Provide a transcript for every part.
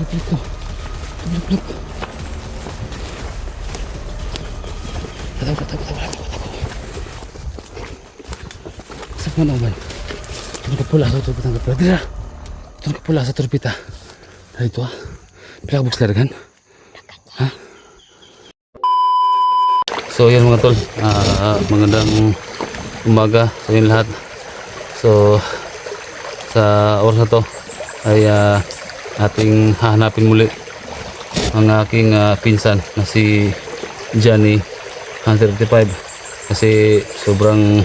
Dito. Balik. Tago. Saan mo naman? Turun ka pula sa turbitang kapila. Dira! Turun ka pula sa turbita. Dito ah. Pilakabok selaragan. Ha? So yan mga tol. Magandang umaga sa inyo lahat. So sa oras na to ay ating hahanapin muli ang aking pinsan na si Johnny 135 kasi sobrang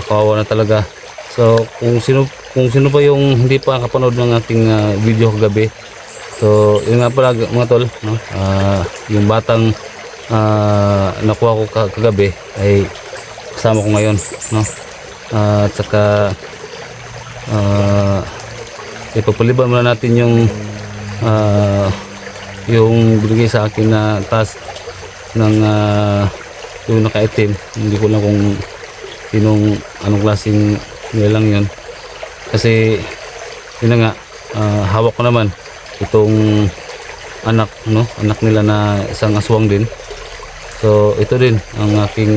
kawawa na talaga. So kung sino pa yung hindi pa nakapanood ng aking video kagabi, so yun nga pala mga tol, no? Yung batang nakuha ko kagabi ay kasama ko ngayon, no? At saka ipapaliban muna natin yung binigay sa akin na task ng yung nakaitim. Hindi ko lang kung anong klaseng nilang yun, kasi yun na nga, hawak ko naman itong anak, no? Anak nila na isang aswang din. So ito din ang aking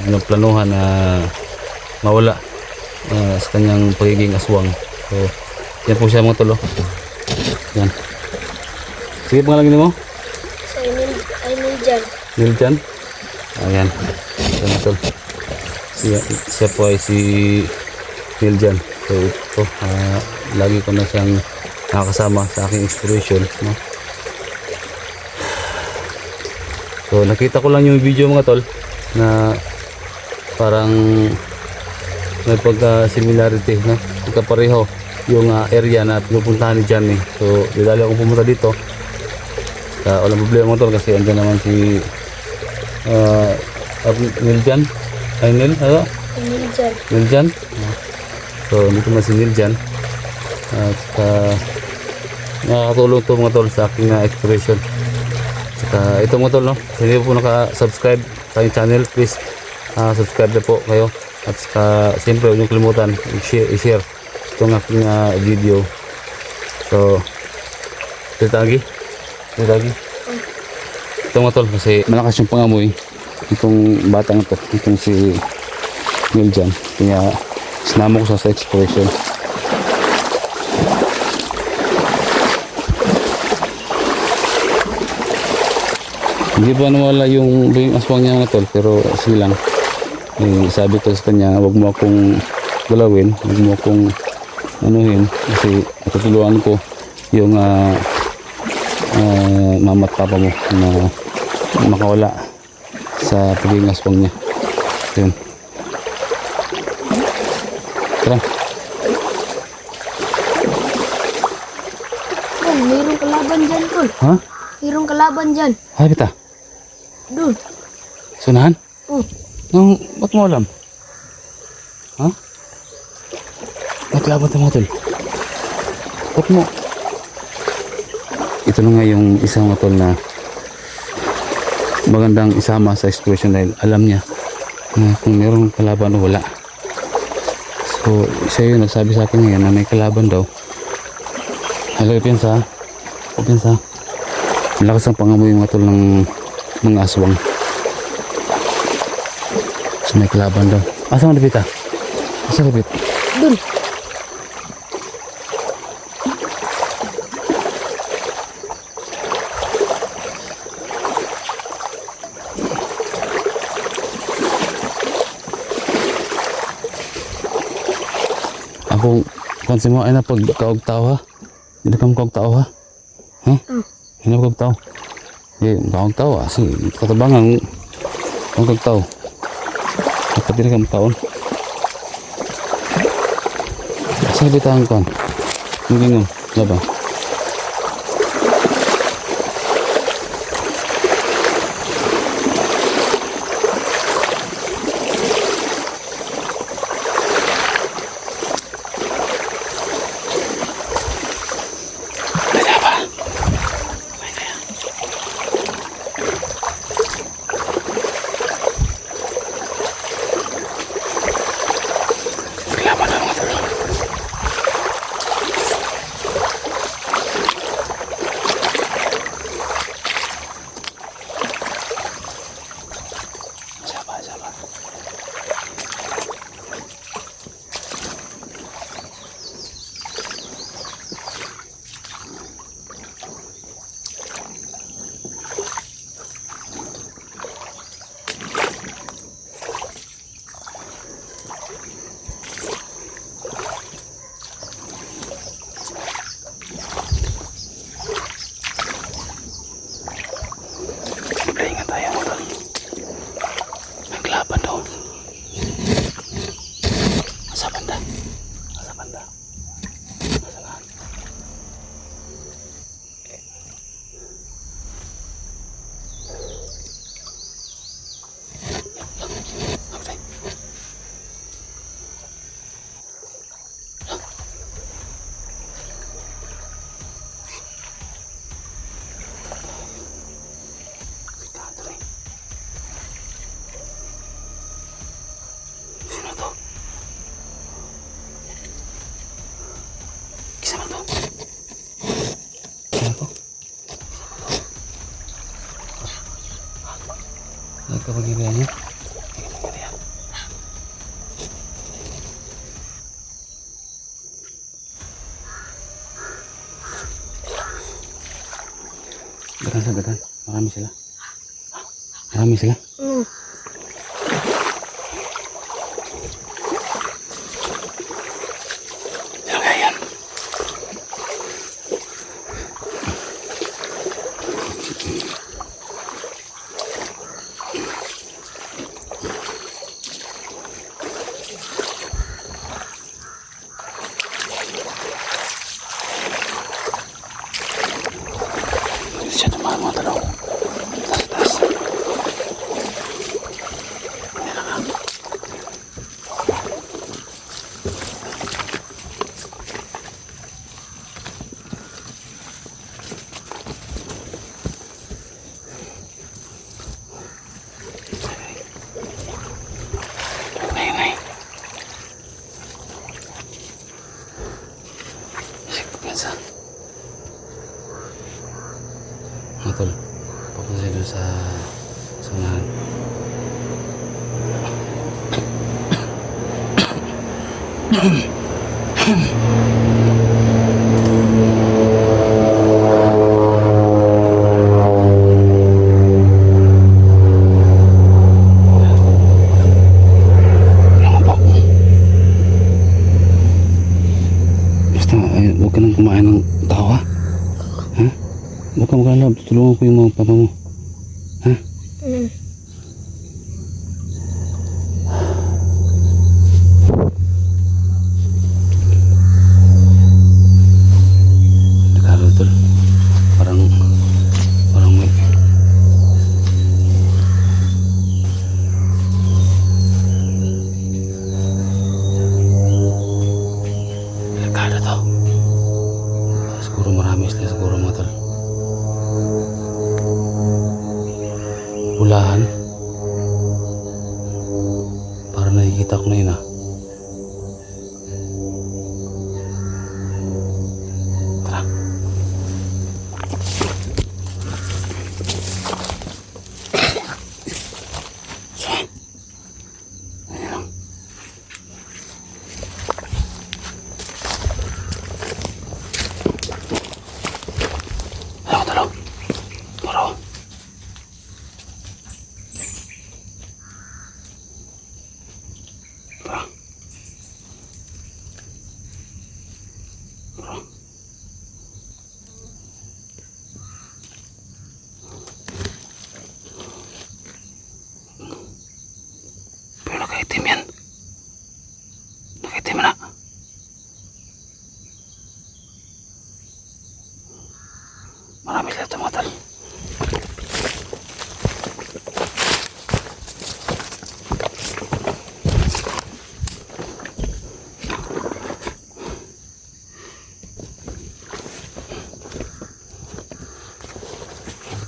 pinaplanuhan na mawala sa kanyang pagiging aswang. So yan po siya mga tolo. Yan. Sige, pangalan mo? Ay Niljan. Niljan? Ayan. Yan mga tol. Siya po ay si Niljan. So ito, lagi ko na siyang nakakasama sa aking exploration, no? So nakita ko lang yung video mga tol na parang may pagka-similarity, no? Pagkapareho yung area na pinupuntahan ni Johnny. So didali akong pumunta dito. Walang problema mga tol kasi andyan naman si Niljan. Ay ano? Niljan. So dito naman si Niljan. At nakakatulong to mga tol sa aking exploration. At ito mga tol, no? Kung hindi po naka-subscribe sa aking channel, please subscribe na po kayo. At siyempre huwag niyong kalimutan i-share itong aking video. So ito mga tol, kasi malakas yung pangamoy itong batang ito, itong si Niljan, kaya sinama ko sa exploration. Hindi pa nawala yung aswang niya mga tol, pero sige lang. Sabi ko sa kanya, wag mo akong galawin, wag mo akong anuhin, kasi tutulungan ko yung mama at papa mo na makawala sa pagiging aswang niya. Yun. Tara. Mayroong kalaban dyan, Tol. Ha? Mayroong kalaban dyan. Ay, bita. Doon. Sunahan? Oh. Ba't mo alam? Ha? Naglaban tayo mga tol. Ba't mo? Ito na nga yung isang mga tol na magandang isama sa exploration dahil alam niya na kung mayroong kalaban o wala. So siya yung nagsabi sa akin ngayon na may kalaban daw. Hello, Piensa. Malakas ang pangamoy mga tol ng mga aswang. So may kalaban daw. Asa ang lapit ah? Asa lapit? Doon. Ako, pansin mo ay na pagkaog tao ha? Hindi ka makaog tao ha? Ha? Hindi makaog tao. Makaog tao ha? Sige, katabangan makaog tao. Kapag hindi ka makaon. Sige, bitahan ko. Hindi nga, laba. Isa mo to. Isa ko. Nagkapagirihan niya. Nagkapagirihan. Gatan sa gatan. Marami sila. Marami sila. Sino kaya yan? Siya tumahan mga tanaw. Taas, taas. Ayan na nga. Nay, nay. Isip ko piyansa. Mga tol, papunta sila doon sa unahan. Alam mo po. Basta, huwag ka nang kumain ng tao, ha? Ha? Huwag ka mag-alab. Tulungan ko yung mga papa mo. Ha? Nagkalo tol. Parang may... Nagkalo to. Siguro marami sila siguro mga tol. Pulahan. Para nakikita ko na yun, ah. Tara. So, ayan lang. Alam ko talaw. Tara. Tara. Tara. Pero nakaitim yan. Nakaitim na. Marami sila tumatal.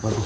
Bago.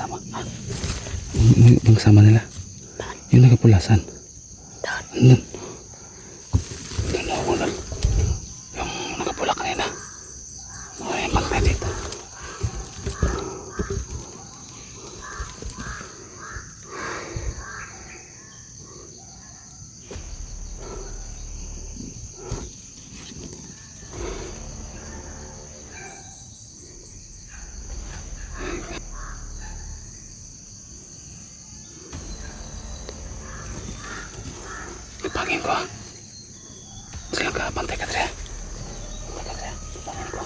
kasama. Ha? Yung kasama nila. Yung nagapulasan. Doon. Doon ako doon. Yung nagapula kanina. May bantay dito. Ipangin ko. Sila ka, bantay ka dre. Bantay ka dre. Ipangin ko.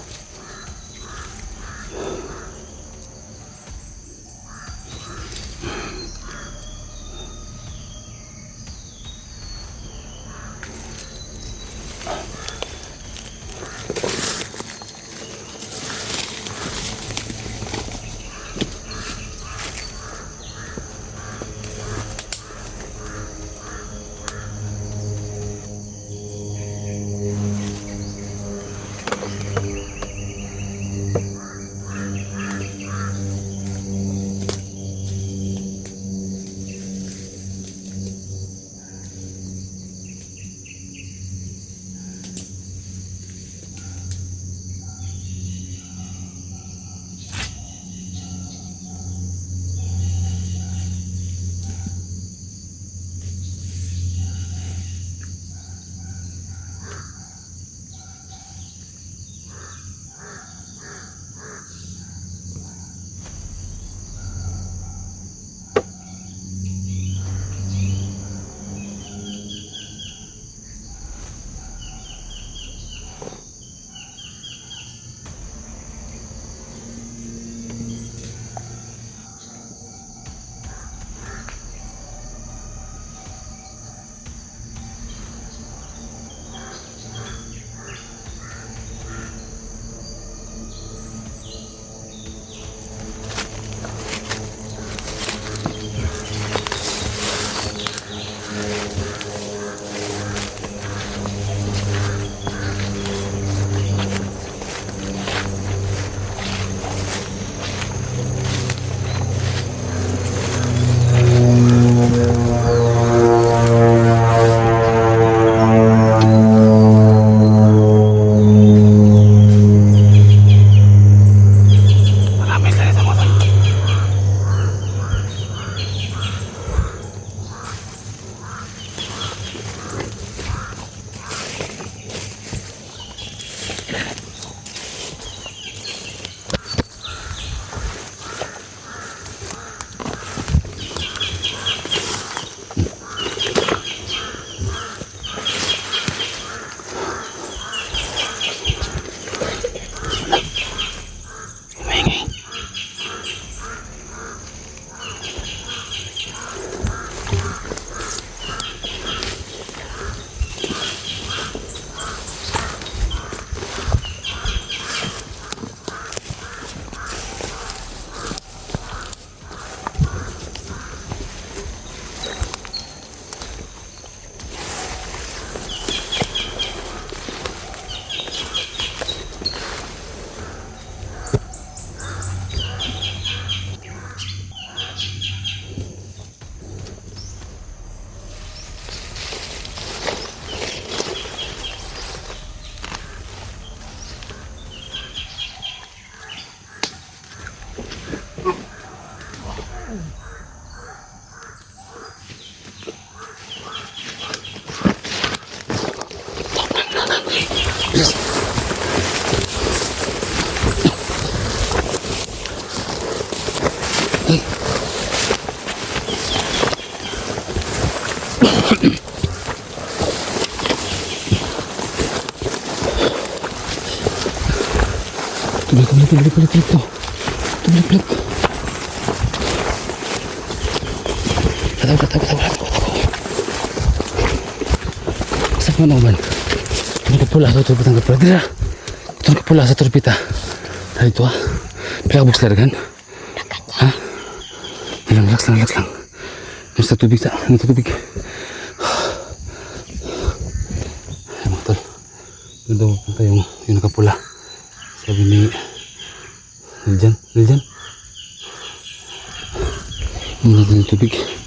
Tuloy to. Tuloy. Katawa. Sa panoman. Ito ka pula sa turbita ng kapula. Ito ka pula sa turbita. Dahil ito ha. Pilakabos laragan. Ha? Ilang relax lang. Nasa tubig. Ay mga tol. Doon daw punta yung nakapula. Sabi ni Niljan. Natin yung tubig.